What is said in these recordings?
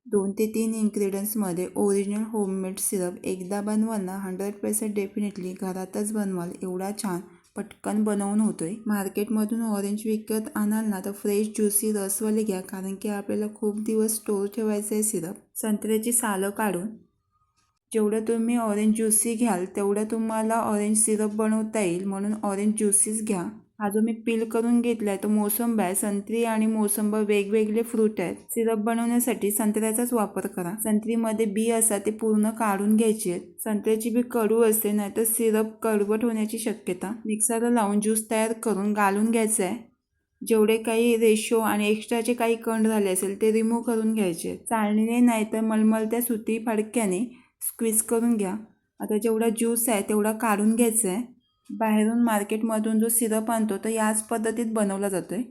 2 ते 3 इन्ग्रेडियंट्समध्ये original homemade syrup एकदा बनवाल ना 100% डेफिनेटली घरातच बनवाल एवढा छान पटकन बनवून होतोय। मार्केटमधून ऑरेंज विकत आणाल ना तर फ्रेश ज्युसी रसवाले घ्या, कारण की आपल्याला खूप दिवस स्टोर ठेवायचं आहे सिरप। संत्र्याची सालं काढून जेवढं तुम्ही ऑरेंज ज्युसी घ्याल तेवढं तुम्हाला ऑरेंज सिरप बनवता येईल, म्हणून ऑरेंज ज्युसीच घ्या। हा जो मी पील करून घेतलाय तो मोसंब आहे। संत्री आणि मोसंब वेगवेगळे फ्रूट आहेत। सिरप बनवण्यासाठी संत्र्याचाच वापर करा। संत्रीमध्ये बी असतात ते पूर्ण काढून घ्यायचे आहेत। संत्र्याची बी कडू असते, नाहीतर सिरप कडवट होण्याची शक्यता। मिक्सरला लावून ज्यूस तयार करून गाळून घ्यायचं आहे। जेवढे काही रेशो आणि एक्स्ट्राचे काही कण झाले असेल ते रिमूव्ह करून घ्यायचे। चाळणीने नाहीतर मलमलत्या सुती फडक्याने स्क्वीज करून घ्या। आता जेवढा ज्यूस आहे तेवढा काढून घ्यायचा आहे। बाहेरून मार्केटमधून जो सिरप आणतो तो याच पद्धतीत बनवला जातोय।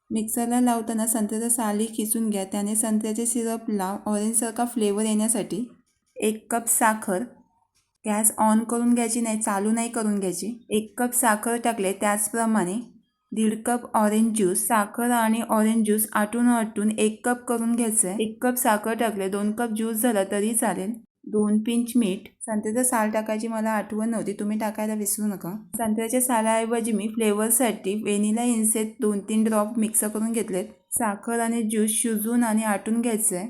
मिक्सरला लावताना संत्र्याचा साली खिसून घ्या, त्याने संत्र्याचे सिरपला ऑरेंजसारखा फ्लेवर येण्यासाठी। 1 कप साखर, गॅस ऑन करून घ्यायची नाही, चालू नाही करून घ्यायची। 1 कप साखर टाकले, त्याचप्रमाणे 1.5 कप ऑरेंज ज्यूस। साखर आणि ऑरेंज ज्यूस आटून 1 कप करून घ्यायचं आहे। 1 कप साखर टाकले, 2 कप ज्यूस झाला तरी चालेल। 2 पिंच मीठ। संत्र्याचं साल टाकायची मला आठवण नव्हती, तुम्ही टाकायला विसरू नका। संत्र्याच्या सालाऐवजी मी फ्लेवरसाठी व्हॅनिला इन्सेन्स 2-3 ड्रॉप मिक्स करून घेतलेत। साखर आणि ज्यूस शिजवून आणि आटून घ्यायचं आहे।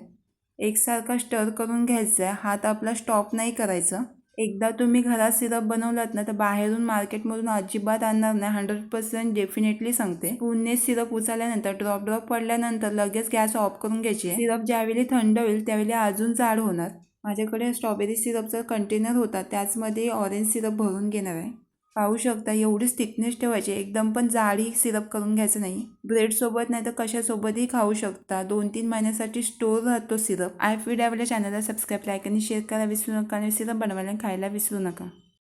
एकसारखा स्टर करून घ्यायचं आहे, हात आपला स्टॉप नाही करायचं। एकदा तुम्ही घरात सिरप बनवलात ना तर बाहेरून मार्केटमधून अजिबात आणणार नाही, 100% डेफिनेटली सांगते। पुन्हा सिरप उचलल्यानंतर ड्रॉप पडल्यानंतर लगेच गॅस ऑफ करून घ्यायचे। सिरप ज्यावेळी थंड होईल त्यावेळी अजून जाड होणार। माझ्याकडे स्ट्रॉबेरी सिरपचा कंटेनर होता, त्याचमध्ये ऑरेंज सिरप भरून घेणार आहे। पाहू शकता एवढीच थिकनेस ठेवायची, एकदम पण जाडी सिरप करून घ्यायचं नाही। ब्रेडसोबत नाही तर कशासोबतही खाऊ शकता। 2-3 महिन्यासाठी स्टोर राहतो सिरप। आय फीड आपल्या चॅनलला सबस्क्राईब, लाईक आणि शेअर करायला विसरू नका आणि सिरप बनवायला खायला विसरू नका।